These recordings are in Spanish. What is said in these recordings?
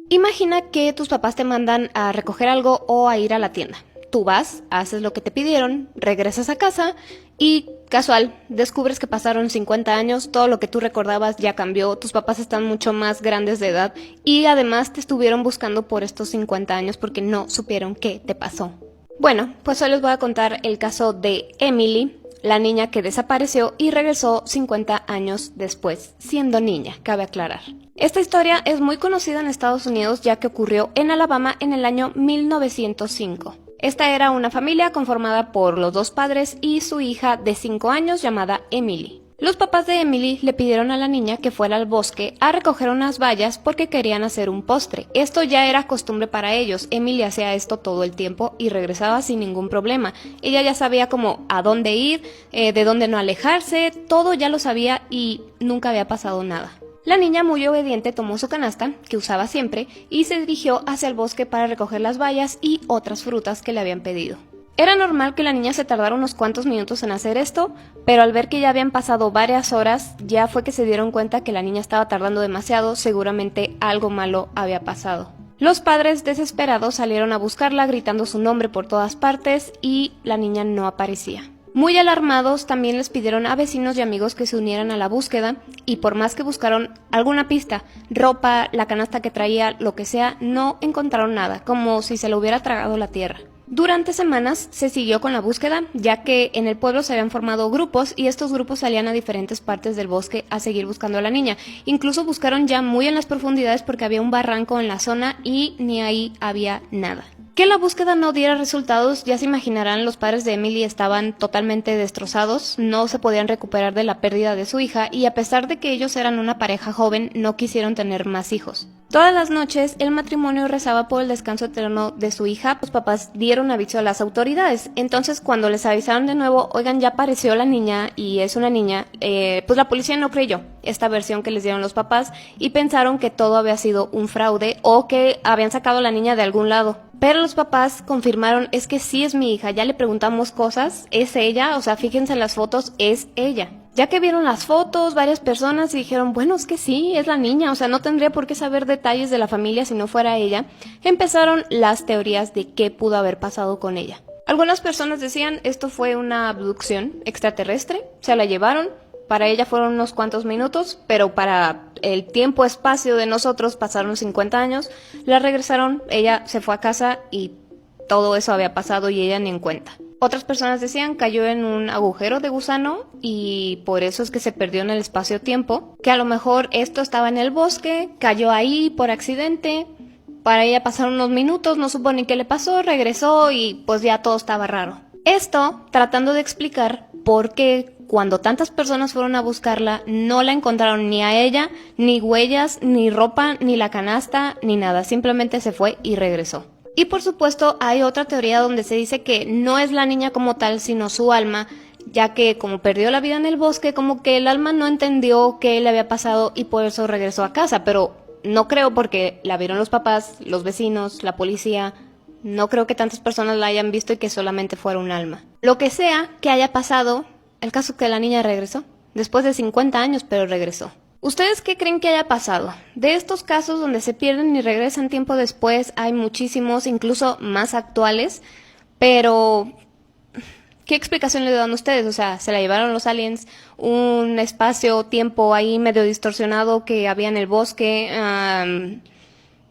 Imagina que tus papás te mandan a recoger algo o a ir a la tienda. Tú vas, haces lo que te pidieron, regresas a casa y, casual, descubres que pasaron 50 años, todo lo que tú recordabas ya cambió, tus papás están mucho más grandes de edad y además te estuvieron buscando por estos 50 años porque no supieron qué te pasó. Bueno, pues hoy les voy a contar el caso de Emily, la niña que desapareció y regresó 50 años después, siendo niña, cabe aclarar. Esta historia es muy conocida en Estados Unidos ya que ocurrió en Alabama en el año 1905. Esta era una familia conformada por los dos padres y su hija de 5 años llamada Emily. Los papás de Emily le pidieron a la niña que fuera al bosque a recoger unas bayas porque querían hacer un postre. Esto ya era costumbre para ellos. Emily hacía esto todo el tiempo y regresaba sin ningún problema. Ella ya sabía como a dónde ir, de dónde no alejarse, todo ya lo sabía y nunca había pasado nada. La niña, muy obediente, tomó su canasta, que usaba siempre, y se dirigió hacia el bosque para recoger las bayas y otras frutas que le habían pedido. Era normal que la niña se tardara unos cuantos minutos en hacer esto, pero al ver que ya habían pasado varias horas, ya fue que se dieron cuenta que la niña estaba tardando demasiado, seguramente algo malo había pasado. Los padres, desesperados, salieron a buscarla gritando su nombre por todas partes y la niña no aparecía. Muy alarmados, también les pidieron a vecinos y amigos que se unieran a la búsqueda y por más que buscaron alguna pista, ropa, la canasta que traía, lo que sea, no encontraron nada, como si se lo hubiera tragado la tierra. Durante semanas se siguió con la búsqueda, ya que en el pueblo se habían formado grupos y estos grupos salían a diferentes partes del bosque a seguir buscando a la niña. Incluso buscaron ya muy en las profundidades porque había un barranco en la zona y ni ahí había nada. Que la búsqueda no diera resultados, ya se imaginarán, los padres de Emily estaban totalmente destrozados, no se podían recuperar de la pérdida de su hija y a pesar de que ellos eran una pareja joven, no quisieron tener más hijos. Todas las noches el matrimonio rezaba por el descanso eterno de su hija, los papás dieron aviso a las autoridades. Entonces cuando les avisaron de nuevo, oigan, ya apareció la niña y es una niña, pues la policía no creyó esta versión que les dieron los papás y pensaron que todo había sido un fraude o que habían sacado a la niña de algún lado. Pero los papás confirmaron, es que sí es mi hija, ya le preguntamos cosas, es ella, o sea, fíjense en las fotos, es ella. Ya que vieron las fotos, varias personas y dijeron, bueno, es que sí, es la niña, o sea, no tendría por qué saber detalles de la familia si no fuera ella. Empezaron las teorías de qué pudo haber pasado con ella. Algunas personas decían, esto fue una abducción extraterrestre, se la llevaron. Para ella fueron unos cuantos minutos, pero para el tiempo-espacio de nosotros pasaron 50 años. La regresaron, ella se fue a casa y todo eso había pasado y ella ni en cuenta. Otras personas decían cayó en un agujero de gusano y por eso es que se perdió en el espacio-tiempo. Que a lo mejor esto estaba en el bosque, cayó ahí por accidente. Para ella pasaron unos minutos, no supo ni qué le pasó, regresó y pues ya todo estaba raro. Esto tratando de explicar por qué cuando tantas personas fueron a buscarla, no la encontraron ni a ella, ni huellas, ni ropa, ni la canasta, ni nada. Simplemente se fue y regresó. Y por supuesto hay otra teoría donde se dice que no es la niña como tal, sino su alma, ya que como perdió la vida en el bosque, como que el alma no entendió qué le había pasado y por eso regresó a casa. Pero no creo porque la vieron los papás, los vecinos, la policía. No creo que tantas personas la hayan visto y que solamente fuera un alma. Lo que sea que haya pasado, el caso es que la niña regresó, después de 50 años, pero regresó. ¿Ustedes qué creen que haya pasado? De estos casos donde se pierden y regresan tiempo después, hay muchísimos, incluso más actuales, pero ¿qué explicación le dan ustedes? O sea, ¿se la llevaron los aliens? ¿Un espacio-tiempo ahí medio distorsionado que había en el bosque?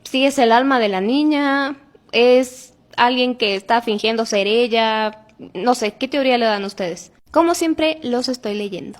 ¿Sí es el alma de la niña? ¿Es alguien que está fingiendo ser ella? No sé, ¿qué teoría le dan ustedes? Como siempre, los estoy leyendo.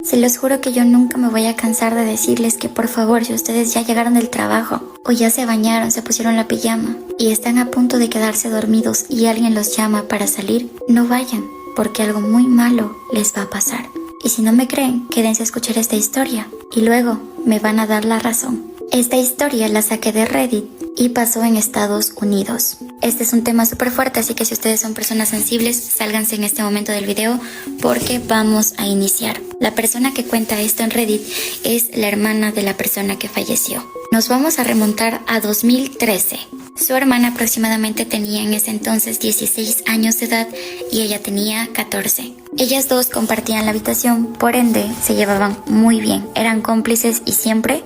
Se los juro que yo nunca me voy a cansar de decirles que por favor, si ustedes ya llegaron del trabajo o ya se bañaron, se pusieron la pijama y están a punto de quedarse dormidos y alguien los llama para salir, no vayan, porque algo muy malo les va a pasar. Y si no me creen, quédense a escuchar esta historia y luego me van a dar la razón. Esta historia la saqué de Reddit y pasó en Estados Unidos. Este es un tema súper fuerte, así que si ustedes son personas sensibles, sálganse en este momento del video porque vamos a iniciar. La persona que cuenta esto en Reddit es la hermana de la persona que falleció. Nos vamos a remontar a 2013. Su hermana aproximadamente tenía en ese entonces 16 años de edad y ella tenía 14. Ellas dos compartían la habitación, por ende se llevaban muy bien, eran cómplices y siempre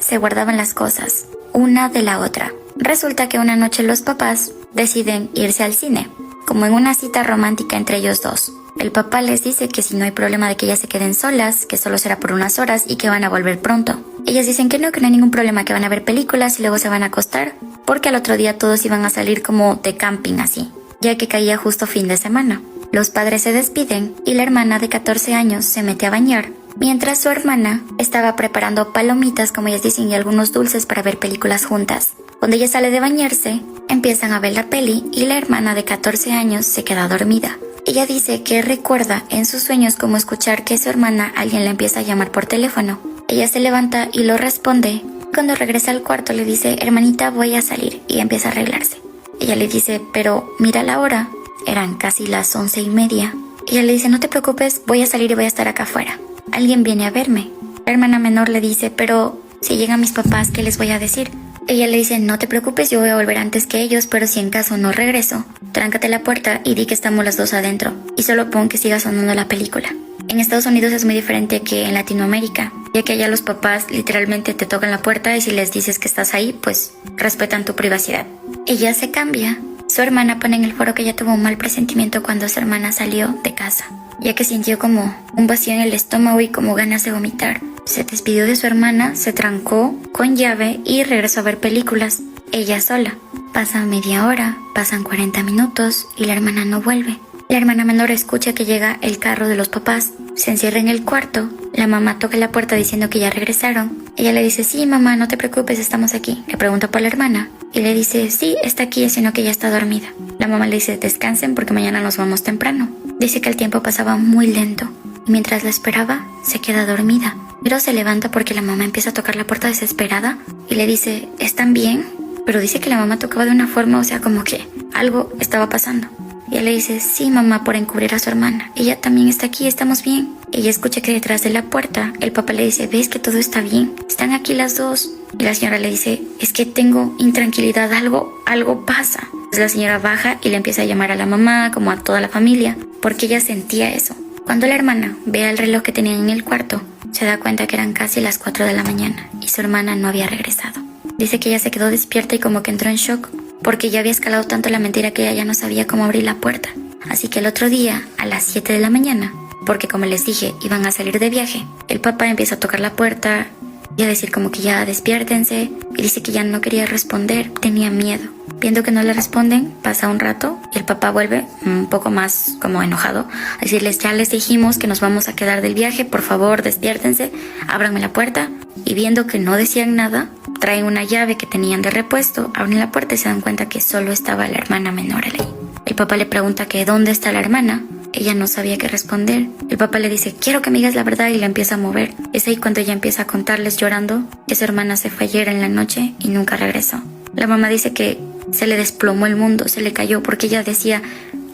se guardaban las cosas. una de la otra. Resulta que una noche los papás deciden irse al cine, como en una cita romántica entre ellos dos. El papá les dice que si no hay problema de que ellas se queden solas, que solo será por unas horas y que van a volver pronto. Ellas dicen que no hay ningún problema, que van a ver películas y luego se van a acostar, porque al otro día todos iban a salir como de camping así, ya que caía justo fin de semana. Los padres se despiden y la hermana de 14 años se mete a bañar, mientras su hermana estaba preparando palomitas, como ellas dicen, y algunos dulces para ver películas juntas. Cuando ella sale de bañarse, empiezan a ver la peli y la hermana de 14 años se queda dormida. Ella dice que recuerda en sus sueños como escuchar que su hermana alguien la empieza a llamar por teléfono. Ella se levanta y lo responde. Cuando regresa al cuarto le dice, hermanita, voy a salir, y empieza a arreglarse. Ella le dice, pero mira la hora. Eran casi las 11:30. Ella le dice, no te preocupes, voy a salir y voy a estar acá afuera. Alguien viene a verme. La hermana menor le dice, pero si llegan mis papás, ¿qué les voy a decir? Ella le dice, no te preocupes, yo voy a volver antes que ellos, pero si en caso no regreso, tráncate la puerta y di que estamos las dos adentro, y solo pon que siga sonando la película. En Estados Unidos es muy diferente que en Latinoamérica, ya que allá los papás literalmente te tocan la puerta y si les dices que estás ahí, pues respetan tu privacidad. Ella se cambia. Su hermana pone en el foro que ella tuvo un mal presentimiento cuando su hermana salió de casa, ya que sintió como un vacío en el estómago y como ganas de vomitar. Se despidió de su hermana, se trancó con llave y regresó a ver películas, ella sola. Pasa media hora, pasan 40 minutos y la hermana no vuelve. La hermana menor escucha que llega el carro de los papás, se encierra en el cuarto, la mamá toca la puerta diciendo que ya regresaron. Ella le dice, sí mamá, no te preocupes, estamos aquí. Le pregunta por la hermana y le dice, sí, está aquí, sino que ya está dormida. La mamá le dice, descansen porque mañana nos vamos temprano. Dice que el tiempo pasaba muy lento y mientras la esperaba, se queda dormida. Pero se levanta porque la mamá empieza a tocar la puerta desesperada y le dice, ¿están bien? Pero dice que la mamá tocaba de una forma, o sea, como que algo estaba pasando. Y ella le dice, sí mamá, por encubrir a su hermana. Ella también está aquí, estamos bien. Ella escucha que detrás de la puerta el papá le dice, ¿ves que todo está bien? Están aquí las dos. Y la señora le dice, es que tengo intranquilidad, algo pasa. Entonces la señora baja y le empieza a llamar a la mamá, como a toda la familia, porque ella sentía eso. Cuando la hermana ve el reloj que tenían en el cuarto, se da cuenta que eran casi las 4 de la mañana y su hermana no había regresado. Dice que ella se quedó despierta y como que entró en shock, porque ya había escalado tanto la mentira que ella ya no sabía cómo abrir la puerta. Así que el otro día, a las 7 de la mañana, porque como les dije, iban a salir de viaje, el papá empieza a tocar la puerta y a decir como que ya despiértense, y dice que ya no quería responder, tenía miedo. Viendo que no le responden, pasa un rato y el papá vuelve un poco más como enojado a decirles, ya les dijimos que nos vamos a quedar del viaje, por favor despiértense, ábranme la puerta. Y viendo que no decían nada, traen una llave que tenían de repuesto, abren la puerta y se dan cuenta que solo estaba la hermana menor ahí. El papá le pregunta que dónde está la hermana. Ella no sabía qué responder. El papá le dice, quiero que me digas la verdad, y la empieza a mover. Es ahí cuando ella empieza a contarles llorando que su hermana se fue ayer en la noche y nunca regresó. La mamá dice que se le desplomó el mundo, se le cayó, porque ella decía,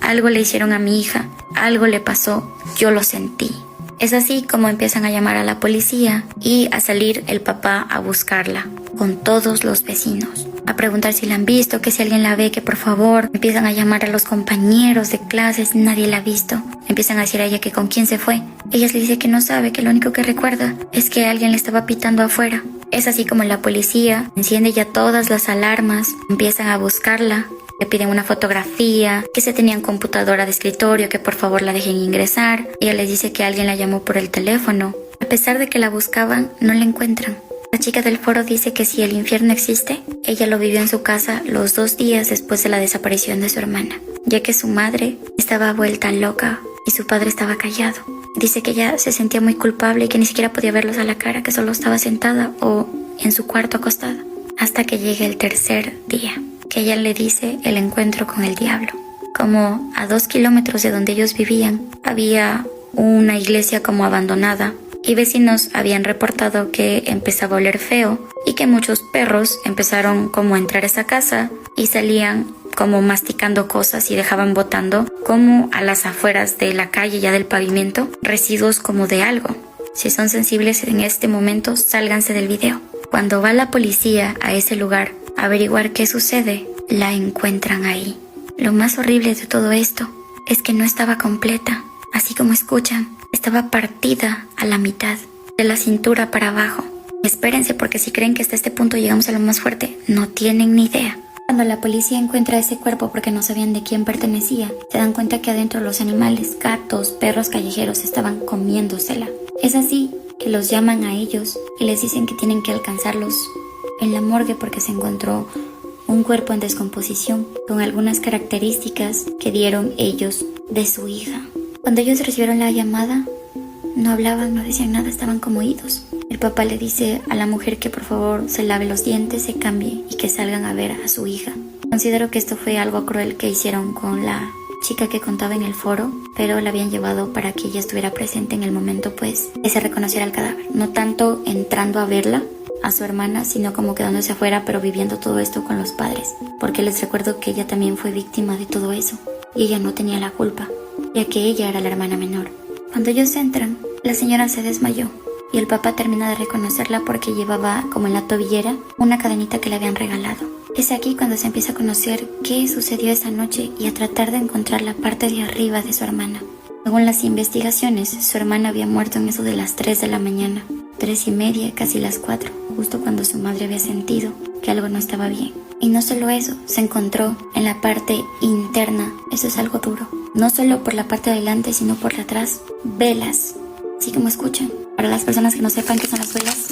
algo le hicieron a mi hija, algo le pasó, yo lo sentí. Es así como empiezan a llamar a la policía y a salir el papá a buscarla con todos los vecinos, a preguntar si la han visto, que si alguien la ve, que por favor. Empiezan a llamar a los compañeros de clases, nadie la ha visto. Empiezan a decir a ella que con quién se fue. Ella le dice que no sabe, que lo único que recuerda es que alguien le estaba pitando afuera. Es así como la policía enciende ya todas las alarmas, empiezan a buscarla. Le piden una fotografía, que se tenían computadora de escritorio, que por favor la dejen ingresar. Ella les dice que alguien la llamó por el teléfono. A pesar de que la buscaban, no la encuentran. La chica del foro dice que si el infierno existe, ella lo vivió en su casa los 2 días después de la desaparición de su hermana, ya que su madre estaba vuelta loca y su padre estaba callado. Dice que ella se sentía muy culpable y que ni siquiera podía verlos a la cara, que solo estaba sentada o en su cuarto acostada. Hasta que llega el 3er día, que ella le dice el encuentro con el diablo. Como a 2 kilómetros de donde ellos vivían, había una iglesia como abandonada y vecinos habían reportado que empezaba a oler feo y que muchos perros empezaron como a entrar a esa casa y salían como masticando cosas y dejaban botando como a las afueras de la calle, ya del pavimento, residuos como de algo. Si son sensibles en este momento, sálganse del video. Cuando va la policía a ese lugar a averiguar qué sucede, la encuentran ahí. Lo más horrible de todo esto es que no estaba completa, así como escuchan, estaba partida a la mitad, de la cintura para abajo. Espérense, porque si creen que hasta este punto llegamos a lo más fuerte, no tienen ni idea. Cuando la policía encuentra ese cuerpo porque no sabían de quién pertenecía, se dan cuenta que adentro los animales, gatos, perros callejeros estaban comiéndosela. Es así que los llaman a ellos y les dicen que tienen que alcanzarlos en la morgue porque se encontró un cuerpo en descomposición con algunas características que dieron ellos de su hija. Cuando ellos recibieron la llamada, no hablaban, no decían nada, estaban como oídos. El papá le dice a la mujer que por favor se lave los dientes, se cambie y que salgan a ver a su hija. Considero que esto fue algo cruel que hicieron con la chica que contaba en el foro, pero la habían llevado para que ella estuviera presente en el momento pues que se reconociera el cadáver. No tanto entrando a verla, a su hermana, sino como quedándose afuera pero viviendo todo esto con los padres, porque les recuerdo que ella también fue víctima de todo eso y ella no tenía la culpa, ya que ella era la hermana menor. Cuando ellos entran, la señora se desmayó y el papá termina de reconocerla porque llevaba como en la tobillera una cadenita que le habían regalado. Es aquí cuando se empieza a conocer qué sucedió esa noche y a tratar de encontrar la parte de arriba de su hermana. Según las investigaciones, su hermana había muerto en eso de las 3 de la mañana, 3:30, casi las 4, justo cuando su madre había sentido que algo no estaba bien. Y no solo eso, se encontró en la parte interna, eso es algo duro, no solo por la parte de adelante sino por la atrás, velas, así como escuchan. Para las personas que no sepan qué son las velas,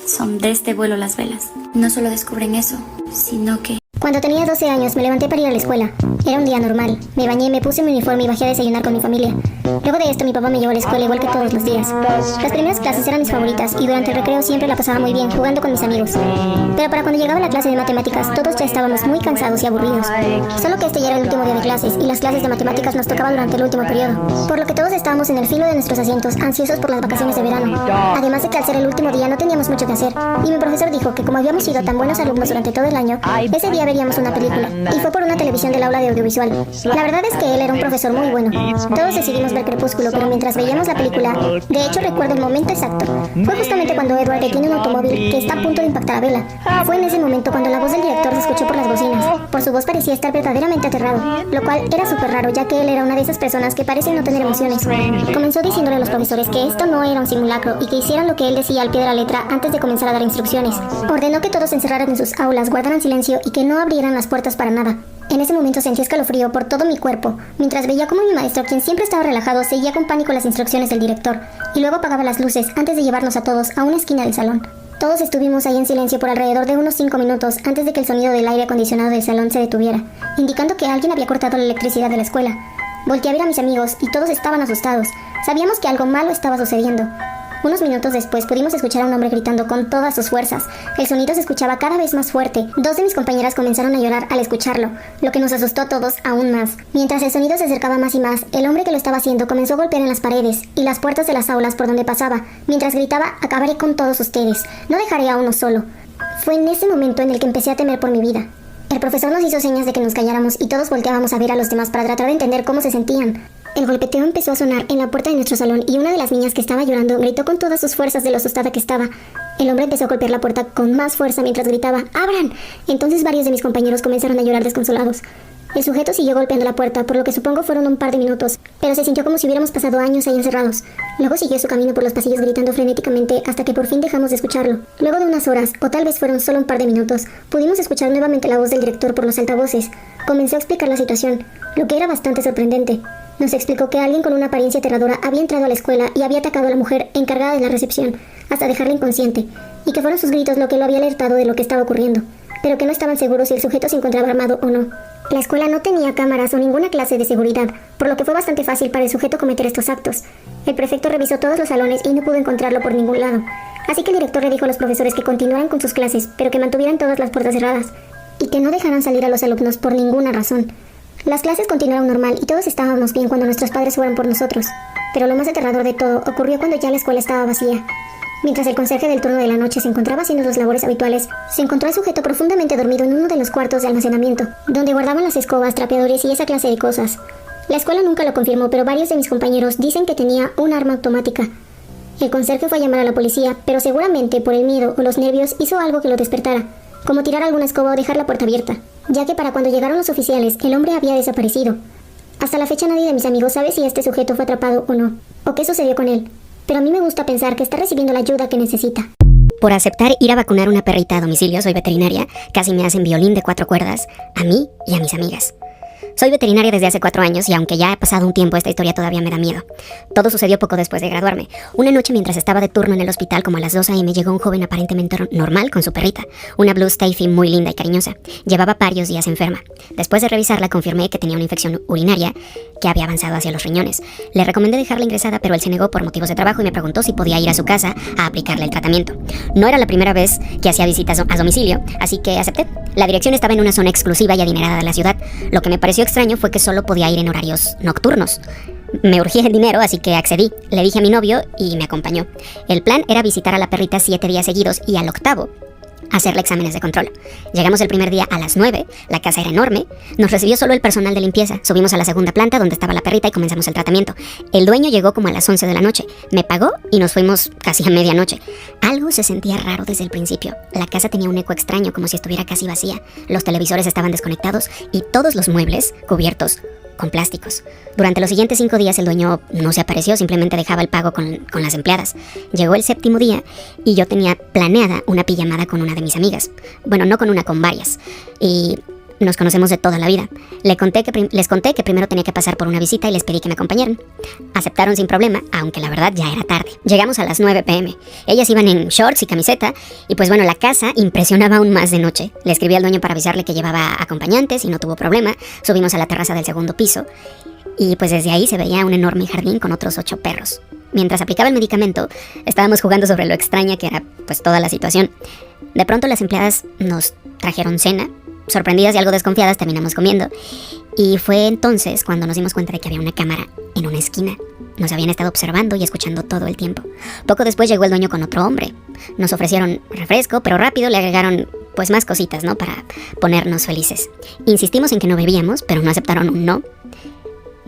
son de este vuelo las velas. No solo descubren eso, sino que... Cuando tenía 12 años me levanté para ir a la escuela. Era un día normal. Me bañé, me puse mi uniforme y bajé a desayunar con mi familia. Luego de esto mi papá me llevó a la escuela igual que todos los días. Las primeras clases eran mis favoritas y durante el recreo siempre la pasaba muy bien jugando con mis amigos. Pero para cuando llegaba la clase de matemáticas todos ya estábamos muy cansados y aburridos. Solo que este ya era el último día de clases y las clases de matemáticas nos tocaban durante el último periodo. Por lo que todos estábamos en el filo de nuestros asientos, ansiosos por las vacaciones de verano. Además de que al ser el último día no teníamos mucho que hacer. Y mi profesor dijo que como habíamos sido tan buenos alumnos durante todo el año, ese día veríamos una película. Y fue por una televisión del aula de audiovisual. La verdad es que él era un profesor muy bueno. Todos decidimos ver Crepúsculo, pero mientras veíamos la película, de hecho recuerdo el momento exacto. Fue justamente cuando Edward detiene un automóvil que está a punto de impactar a Bella. Fue en ese momento cuando la voz del director se escuchó por las bocinas. Por su voz parecía estar verdaderamente aterrado, lo cual era súper raro ya que él era una de esas personas que parecen no tener emociones. Comenzó diciéndole a los profesores que esto no era un simulacro y que hicieran lo que él decía al pie de la letra antes de comenzar a dar instrucciones. Ordenó que todos se encerraran en sus aulas, guardaran silencio y que no abrieran las puertas para nada. En ese momento sentí escalofrío por todo mi cuerpo, mientras veía cómo mi maestro, quien siempre estaba relajado, seguía con pánico las instrucciones del director, y luego apagaba las luces antes de llevarnos a todos a una esquina del salón. Todos estuvimos ahí en silencio por alrededor de unos 5 minutos antes de que el sonido del aire acondicionado del salón se detuviera, indicando que alguien había cortado la electricidad de la escuela. Volteé a ver a mis amigos y todos estaban asustados. Sabíamos que algo malo estaba sucediendo. Unos minutos después pudimos escuchar a un hombre gritando con todas sus fuerzas. El sonido se escuchaba cada vez más fuerte. 2 de mis compañeras comenzaron a llorar al escucharlo, lo que nos asustó a todos aún más. Mientras el sonido se acercaba más y más, el hombre que lo estaba haciendo comenzó a golpear en las paredes y las puertas de las aulas por donde pasaba, mientras gritaba: "Acabaré con todos ustedes, no dejaré a uno solo". Fue en ese momento en el que empecé a temer por mi vida. El profesor nos hizo señas de que nos calláramos y todos volteábamos a ver a los demás para tratar de entender cómo se sentían. El golpeteo empezó a sonar en la puerta de nuestro salón y una de las niñas que estaba llorando gritó con todas sus fuerzas de lo asustada que estaba. El hombre empezó a golpear la puerta con más fuerza mientras gritaba: "¡Abran!". Entonces varios de mis compañeros comenzaron a llorar desconsolados. El sujeto siguió golpeando la puerta, por lo que supongo fueron un par de minutos, pero se sintió como si hubiéramos pasado años ahí encerrados. Luego siguió su camino por los pasillos gritando frenéticamente hasta que por fin dejamos de escucharlo. Luego de unas horas, o tal vez fueron solo un par de minutos, pudimos escuchar nuevamente la voz del director por los altavoces. Comenzó a explicar la situación, lo que era bastante sorprendente. Nos explicó que alguien con una apariencia aterradora había entrado a la escuela y había atacado a la mujer encargada de la recepción, hasta dejarla inconsciente, y que fueron sus gritos lo que lo había alertado de lo que estaba ocurriendo, pero que no estaban seguros si el sujeto se encontraba armado o no. La escuela no tenía cámaras o ninguna clase de seguridad, por lo que fue bastante fácil para el sujeto cometer estos actos. El prefecto revisó todos los salones y no pudo encontrarlo por ningún lado, así que el director le dijo a los profesores que continuaran con sus clases, pero que mantuvieran todas las puertas cerradas, y que no dejaran salir a los alumnos por ninguna razón. Las clases continuaron normal y todos estábamos bien cuando nuestros padres fueron por nosotros, pero lo más aterrador de todo ocurrió cuando ya la escuela estaba vacía. Mientras el conserje del turno de la noche se encontraba haciendo sus labores habituales, se encontró al sujeto profundamente dormido en uno de los cuartos de almacenamiento, donde guardaban las escobas, trapeadores y esa clase de cosas. La escuela nunca lo confirmó, pero varios de mis compañeros dicen que tenía un arma automática. El conserje fue a llamar a la policía, pero seguramente por el miedo o los nervios hizo algo que lo despertara, como tirar alguna escoba o dejar la puerta abierta, ya que para cuando llegaron los oficiales, el hombre había desaparecido. Hasta la fecha nadie de mis amigos sabe si este sujeto fue atrapado o no, o qué sucedió con él, pero a mí me gusta pensar que está recibiendo la ayuda que necesita. Por aceptar ir a vacunar una perrita a domicilio, soy veterinaria, casi me hacen violín de 4 cuerdas, a mí y a mis amigas. Soy veterinaria desde hace 4 años y aunque ya ha pasado un tiempo, esta historia todavía me da miedo. Todo sucedió poco después de graduarme. Una noche mientras estaba de turno en el hospital, como a las 2 a.m, llegó un joven aparentemente normal con su perrita, una Blue Staffi muy linda y cariñosa. Llevaba varios días enferma. Después de revisarla, confirmé que tenía una infección urinaria que había avanzado hacia los riñones. Le recomendé dejarla ingresada, pero él se negó por motivos de trabajo y me preguntó si podía ir a su casa a aplicarle el tratamiento. No era la primera vez que hacía visitas a domicilio, así que acepté. La dirección estaba en una zona exclusiva y adinerada de la ciudad. Lo que me pareció extraño fue que solo podía ir en horarios nocturnos. Me urgía el dinero, así que accedí. Le dije a mi novio y me acompañó. El plan era visitar a la perrita 7 días seguidos y al octavo hacerle exámenes de control. Llegamos el primer día a las 9, la casa era enorme, nos recibió solo el personal de limpieza, subimos a la segunda planta donde estaba la perrita y comenzamos el tratamiento. El dueño llegó como a las 11 de la noche, me pagó y nos fuimos casi a medianoche. Algo se sentía raro desde el principio, la casa tenía un eco extraño como si estuviera casi vacía, los televisores estaban desconectados y todos los muebles cubiertos con plásticos. Durante los siguientes 5 días el dueño no se apareció, simplemente dejaba el pago con las empleadas. Llegó el 7º día y yo tenía planeada una pijamada con una de mis amigas. Bueno, no con una, con varias. Y nos conocemos de toda la vida. Les conté que primero tenía que pasar por una visita y les pedí que me acompañaran. Aceptaron sin problema, aunque la verdad ya era tarde. Llegamos a las 9 p.m. Ellas iban en shorts y camiseta y pues bueno, la casa impresionaba aún más de noche. Le escribí al dueño para avisarle que llevaba acompañantes y no tuvo problema. Subimos a la terraza del segundo piso y pues desde ahí se veía un enorme jardín con otros 8 perros. Mientras aplicaba el medicamento, estábamos jugando sobre lo extraña que era pues toda la situación. De pronto las empleadas nos trajeron cena. Sorprendidas y algo desconfiadas terminamos comiendo. Y fue entonces cuando nos dimos cuenta de que había una cámara en una esquina. Nos habían estado observando y escuchando todo el tiempo. Poco después llegó el dueño con otro hombre. Nos ofrecieron refresco, pero rápido le agregaron pues más cositas, ¿no? Para ponernos felices. Insistimos en que no bebíamos, pero no aceptaron un no.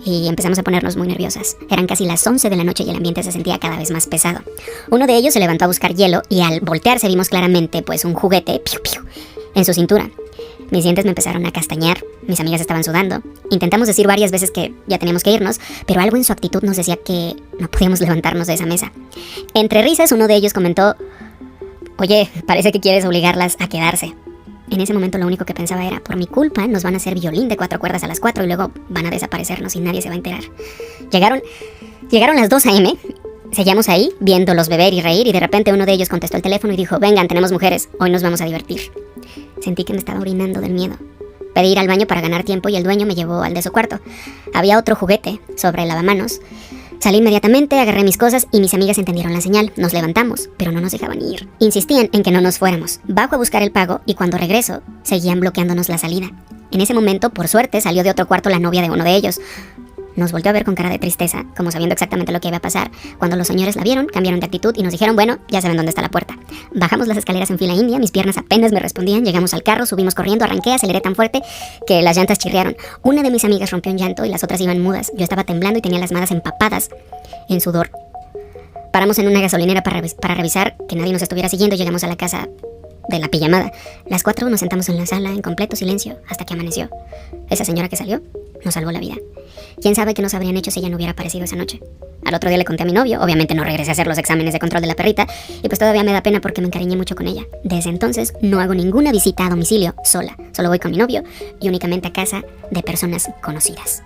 Y empezamos a ponernos muy nerviosas. Eran casi las 11 de la noche y el ambiente se sentía cada vez más pesado. Uno de ellos se levantó a buscar hielo y al voltearse vimos claramente pues un juguete piu, piu, en su cintura. Mis dientes me empezaron a castañar, mis amigas estaban sudando. Intentamos decir varias veces que ya teníamos que irnos, pero algo en su actitud nos decía que no podíamos levantarnos de esa mesa. Entre risas, uno de ellos comentó: «Oye, parece que quieres obligarlas a quedarse». En ese momento lo único que pensaba era: por mi culpa nos van a hacer violín de 4 cuerdas a las 4 y luego van a desaparecernos y nadie se va a enterar. Llegaron las 2 a.m., seguíamos ahí, viéndolos beber y reír, y de repente uno de ellos contestó el teléfono y dijo: «Vengan, tenemos mujeres, hoy nos vamos a divertir». Sentí que me estaba orinando del miedo. Pedí ir al baño para ganar tiempo y el dueño me llevó al de su cuarto. Había otro juguete sobre el lavamanos. Salí inmediatamente, agarré mis cosas y mis amigas entendieron la señal. Nos levantamos, pero no nos dejaban ir. Insistían en que no nos fuéramos. Bajo a buscar el pago y cuando regreso, seguían bloqueándonos la salida. En ese momento, por suerte, salió de otro cuarto la novia de uno de ellos. Nos volteó a ver con cara de tristeza, como sabiendo exactamente lo que iba a pasar. Cuando los señores la vieron, cambiaron de actitud y nos dijeron: «Bueno, ya saben dónde está la puerta». Bajamos las escaleras en fila india, mis piernas apenas me respondían, llegamos al carro, subimos corriendo, arranqué, aceleré tan fuerte que las llantas chirriaron. Una de mis amigas rompió en llanto y las otras iban mudas. Yo estaba temblando y tenía las manos empapadas en sudor. Paramos en una gasolinera para revisar que nadie nos estuviera siguiendo y llegamos a la casa de la pijamada. Las 4 nos sentamos en la sala en completo silencio hasta que amaneció. Esa señora que salió nos salvó la vida. ¿Quién sabe qué nos habrían hecho si ella no hubiera aparecido esa noche? Al otro día le conté a mi novio, obviamente no regresé a hacer los exámenes de control de la perrita, y pues todavía me da pena porque me encariñé mucho con ella. Desde entonces no hago ninguna visita a domicilio sola, solo voy con mi novio y únicamente a casa de personas conocidas.